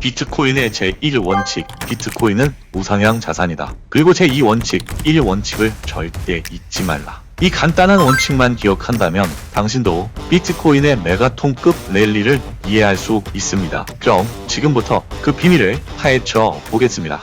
비트코인의 제1원칙, 비트코인은 우상향 자산이다. 그리고 제2원칙, 1원칙을 절대 잊지 말라. 이 간단한 원칙만 기억한다면 당신도 비트코인의 메가톤급 랠리를 이해할 수 있습니다. 그럼 지금부터 그 비밀을 파헤쳐 보겠습니다.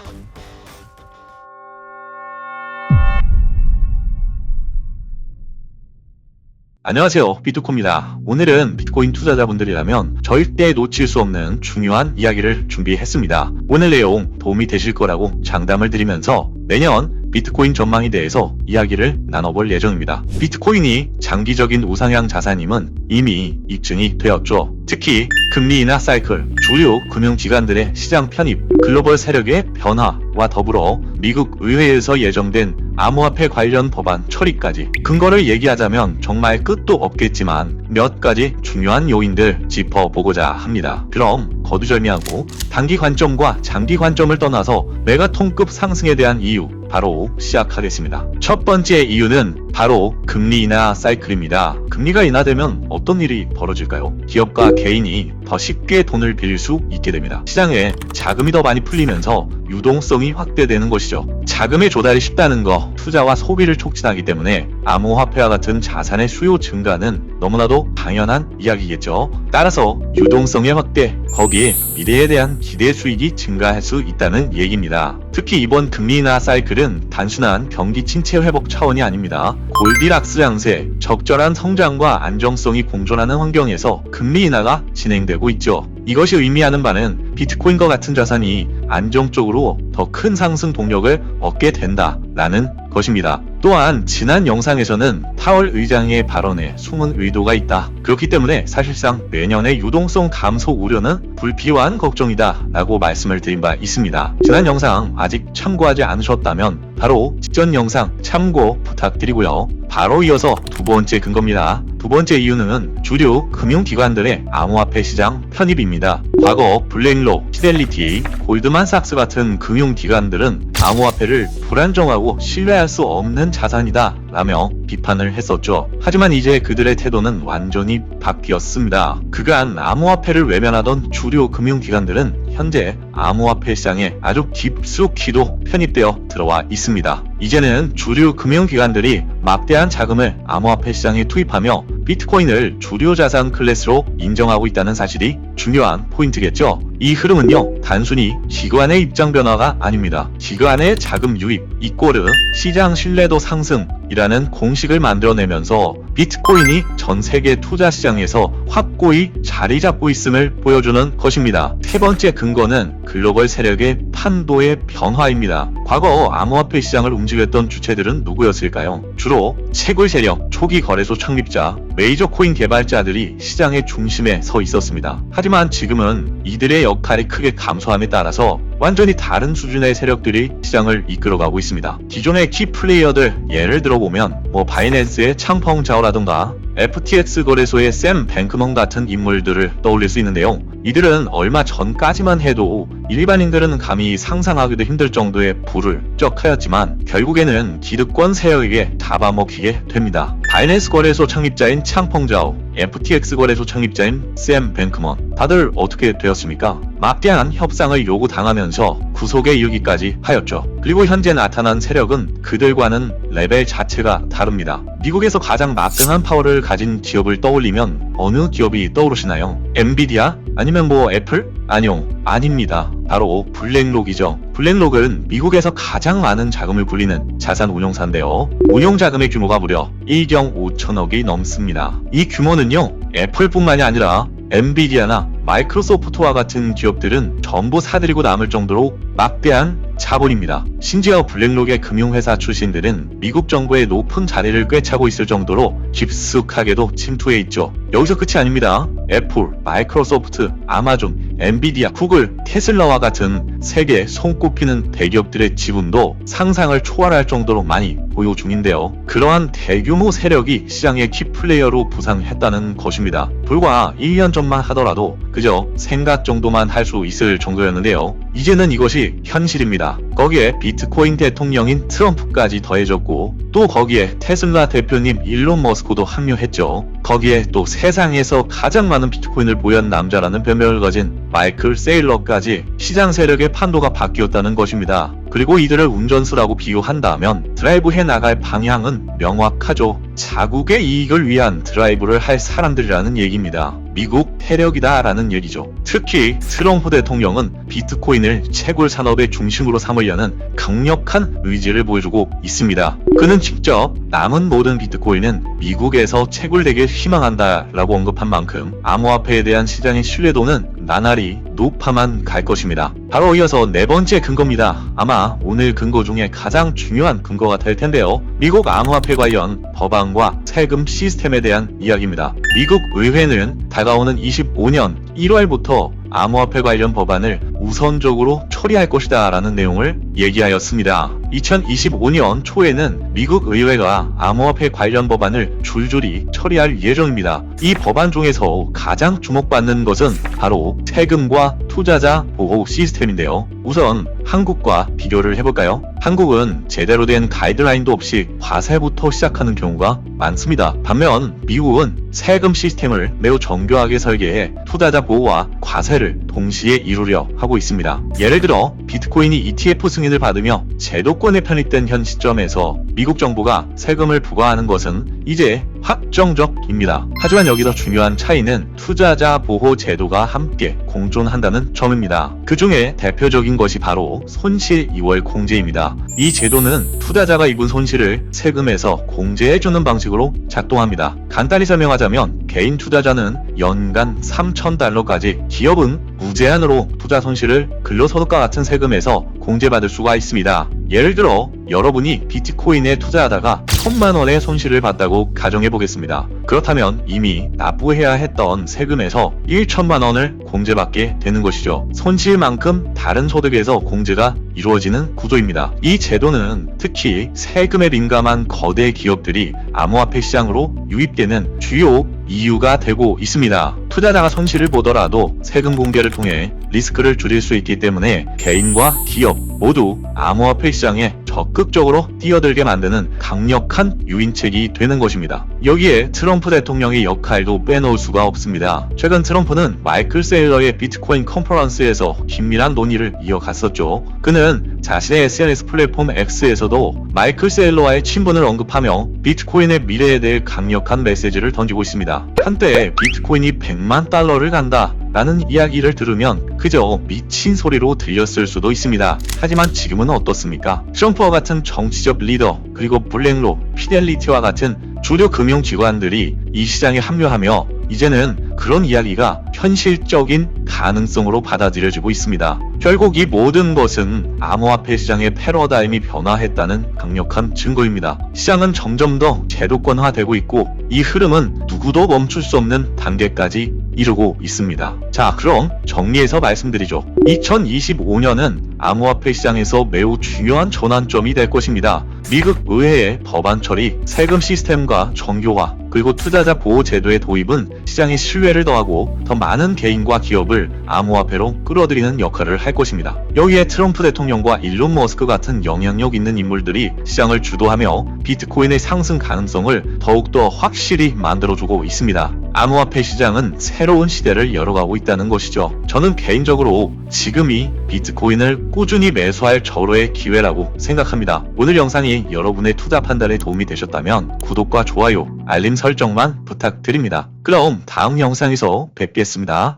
안녕하세요, 비트코입니다. 오늘은 비트코인 투자자분들이라면 절대 놓칠 수 없는 중요한 이야기를 준비했습니다. 오늘 내용 도움이 되실 거라고 장담을 드리면서 매년 비트코인 전망에 대해서 이야기를 나눠볼 예정입니다. 비트코인이 장기적인 우상향 자산임은 이미 입증이 되었죠. 특히 금리 인하 사이클, 주요 금융기관들의 시장 편입, 글로벌 세력의 변화와 더불어 미국 의회에서 예정된 암호화폐 관련 법안 처리까지 근거를 얘기하자면 정말 끝도 없겠지만 몇 가지 중요한 요인들 짚어보고자 합니다. 그럼 거두절미하고 단기 관점과 장기 관점을 떠나서 메가톤급 상승에 대한 이유 바로 시작하겠습니다. 첫 번째 이유는 바로 금리 인하 사이클입니다. 금리가 인하되면 어떤 일이 벌어질까요? 기업과 개인이 더 쉽게 돈을 빌릴 수 있게 됩니다. 시장에 자금이 더 많이 풀리면서 유동성이 확대되는 것이죠. 자금의 조달이 쉽다는 거, 투자와 소비를 촉진하기 때문에 암호화폐와 같은 자산의 수요 증가는 너무나도 당연한 이야기겠죠. 따라서 유동성의 확대, 거기에 미래에 대한 기대 수익이 증가할 수 있다는 얘기입니다. 특히 이번 금리 인하 사이클은 단순한 경기 침체 회복 차원이 아닙니다. 골디락스 양세, 적절한 성장과 안정성이 공존하는 환경에서 금리 인하가 진행되고 있죠. 이것이 의미하는 바는 비트코인과 같은 자산이 안정적으로 더 큰 상승 동력을 얻게 된다라는 것입니다. 또한 지난 영상에서는 파월 의장의 발언에 숨은 의도가 있다. 그렇기 때문에 사실상 내년의 유동성 감소 우려는 불필요한 걱정이다 라고 말씀을 드린 바 있습니다. 지난 영상 아직 참고하지 않으셨다면 바로 직전 영상 참고 부탁드리고요. 바로 이어서 두 번째 근거입니다. 두 번째 이유는 주류 금융기관들의 암호화폐 시장 편입입니다. 과거 블랙록, 피델리티, 골드만삭스 같은 금융기관들은 암호화폐를 불안정하고 신뢰할 수 없는 자산이다 라며 비판을 했었죠. 하지만 이제 그들의 태도는 완전히 바뀌었습니다. 그간 암호화폐를 외면하던 주류 금융기관들은 현재 암호화폐 시장에 아주 깊숙이도 편입되어 들어와 있습니다. 이제는 주류 금융기관들이 막대한 자금을 암호화폐 시장에 투입하며 비트코인을 주류 자산 클래스로 인정하고 있다는 사실이 중요한 포인트겠죠. 이 흐름은요, 단순히 기관의 입장 변화가 아닙니다. 기관의 자금 유입 이꼬르 시장 신뢰도 상승이라는 공식을 만들어내면서 비트코인이 전 세계 투자 시장에서 확고히 자리 잡고 있음을 보여주는 것입니다. 세 번째 근거는 글로벌 세력의 판도의 변화입니다. 과거 암호화폐 시장을 움직였던 주체들은 누구였을까요? 주로 채굴 세력, 초기 거래소 창립자, 메이저 코인 개발자들이 시장의 중심에 서 있었습니다. 하지만 지금은 이들의 역할이 크게 감소함에 따라서 완전히 다른 수준의 세력들이 시장을 이끌어가고 있습니다. 기존의 키 플레이어들 예를 들어보면 바이낸스의 창펑 자오라든가 FTX 거래소의 샘 뱅크먼 같은 인물들을 떠올릴 수 있는데요. 이들은 얼마 전까지만 해도 일반인들은 감히 상상하기도 힘들 정도의 부를 쩍하였지만 결국에는 기득권 세력에게 잡아먹히게 됩니다. 바이낸스 거래소 창립자인 창펑자오, FTX 거래소 창립자인 샘 뱅크먼, 다들 어떻게 되었습니까? 막대한 협상을 요구당하면서 구속에 이르기까지 하였죠. 그리고 현재 나타난 세력은 그들과는 레벨 자체가 다릅니다. 미국에서 가장 막강한 파워를 가진 기업을 떠올리면 어느 기업이 떠오르시나요? 엔비디아? 아니면 애플? 아니요, 아닙니다. 바로 블랙록이죠. 블랙록은 미국에서 가장 많은 자금을 굴리는 자산 운용사인데요. 운용 자금의 규모가 무려 1경 5천억이 넘습니다. 이 규모는요, 애플뿐만이 아니라 엔비디아나 마이크로소프트와 같은 기업들은 전부 사들이고 남을 정도로 막대한 자본입니다. 심지어 블랙록의 금융회사 출신들은 미국 정부의 높은 자리를 꿰차고 있을 정도로 깊숙하게도 침투해 있죠. 여기서 끝이 아닙니다. 애플, 마이크로소프트, 아마존, 엔비디아, 구글, 테슬라와 같은 세계 손꼽히는 대기업들의 지분도 상상을 초월할 정도로 많이 보유 중인데요. 그러한 대규모 세력이 시장의 키플레이어로 부상했다는 것입니다. 불과 1년 전만 하더라도 그저 생각 정도만 할 수 있을 정도였는데요. 이제는 이것이 현실입니다. 있습니다. 거기에 비트코인 대통령인 트럼프까지 더해졌고 또 거기에 테슬라 대표님 일론 머스크도 합류했죠. 거기에 또 세상에서 가장 많은 비트코인을 보유한 남자라는 별명을 가진 마이클 세일러까지 시장 세력의 판도가 바뀌었다는 것입니다. 그리고 이들을 운전수라고 비유한다면 드라이브해 나갈 방향은 명확하죠. 자국의 이익을 위한 드라이브를 할 사람들이라는 얘기입니다. 미국 세력이다 라는 얘기죠. 특히 트럼프 대통령은 비트코인을 채굴 산업의 중심으로 삼으려는 강력한 의지를 보여주고 있습니다. 그는 직접 남은 모든 비트코인은 미국에서 채굴되길 희망한다 라고 언급한 만큼 암호화폐에 대한 시장의 신뢰도는 나날이 높아만 갈 것입니다. 바로 이어서 네 번째 근거입니다. 아마 오늘 근거 중에 가장 중요한 근거가 될 텐데요. 미국 암호화폐 관련 법안과 세금 시스템에 대한 이야기입니다. 미국 의회는 다가오는 25년 1월부터 암호화폐 관련 법안을 우선적으로 처리할 것이다 라는 내용을 얘기하였습니다. 2025년 초에는 미국 의회가 암호화폐 관련 법안을 줄줄이 처리할 예정입니다. 이 법안 중에서 가장 주목받는 것은 바로 세금과 투자자 보호 시스템인데요. 우선 한국과 비교를 해볼까요? 한국은 제대로 된 가이드라인도 없이 과세부터 시작하는 경우가 많습니다. 반면 미국은 세금 시스템을 매우 정교하게 설계해 투자자 보호와 과세를 동시에 이루려 하고 있습니다. 예를 들어 비트코인이 ETF 승인을 받으며 제도권에 편입된 현 시점에서 미국 정부가 세금을 부과하는 것은 이제 확정적입니다. 하지만 여기서 중요한 차이는 투자자 보호 제도가 함께 공존한다는 점입니다. 그 중에 대표적인 것이 바로 손실 2월 공제입니다. 이 제도는 투자자가 입은 손실을 세금에서 공제해주는 방식으로 작동합니다. 간단히 설명하자면 개인 투자자는 연간 $3,000까지, 기업은 무제한으로 투자 손실을 근로소득과 같은 세금에서 공제받을 수가 있습니다. 예를 들어 여러분이 비트코인에 투자하다가 1,000만 원의 손실을 봤다고 가정해보겠습니다. 그렇다면 이미 납부해야 했던 세금에서 1,000만 원을 공제받게 되는 것이죠. 손실만큼 다른 소득에서 공제가 이루어지는 구조입니다. 이 제도는 특히 세금에 민감한 거대 기업들이 암호화폐 시장으로 유입되는 주요 이유가 되고 있습니다. 투자자가 손실을 보더라도 세금 공개를 통해 리스크를 줄일 수 있기 때문에 개인과 기업 모두 암호화폐 시장에 적극적으로 뛰어들게 만드는 강력한 유인책이 되는 것입니다. 여기에 트럼프 대통령의 역할도 빼놓을 수가 없습니다. 최근 트럼프는 마이클 세일러의 비트코인 컨퍼런스에서 긴밀한 논의를 이어갔었죠. 그는 자신의 SNS 플랫폼 X에서도 마이클 세일러와의 친분을 언급하며 비트코인의 미래에 대해 강력한 메시지를 던지고 있습니다. 한때 비트코인이 100만 달러를 간다 라는 이야기를 들으면 그저 미친 소리로 들렸을 수도 있습니다. 하지만 지금은 어떻습니까? 트럼프와 같은 정치적 리더, 그리고 블랙록, 피델리티와 같은 주류 금융기관들이 이 시장에 합류하며 이제는 그런 이야기가 현실적인 가능성으로 받아들여지고 있습니다. 결국 이 모든 것은 암호화폐 시장의 패러다임이 변화했다는 강력한 증거입니다. 시장은 점점 더 제도권화되고 있고 이 흐름은 누구도 멈출 수 없는 단계까지 이루고 있습니다. 자, 그럼 정리해서 말씀드리죠. 2025년은 암호화폐 시장에서 매우 중요한 전환점이 될 것입니다. 미국 의회의 법안 처리, 세금 시스템과 정교화, 그리고 투자자 보호 제도의 도입은 시장의 신뢰를 더하고 더 많은 개인과 기업을 암호화폐로 끌어들이는 역할을 할 것입니다. 여기에 트럼프 대통령과 일론 머스크 같은 영향력 있는 인물들이 시장을 주도하며 비트코인의 상승 가능성을 더욱더 확실히 만들어주고 있습니다. 암호화폐 시장은 새로운 시대를 열어가고 있다는 것이죠. 저는 개인적으로 지금이 비트코인을 꾸준히 매수할 절호의 기회라고 생각합니다. 오늘 영상이 여러분의 투자 판단에 도움이 되셨다면 구독과 좋아요, 알림 설정만 부탁드립니다. 그럼 다음 영상에서 뵙겠습니다.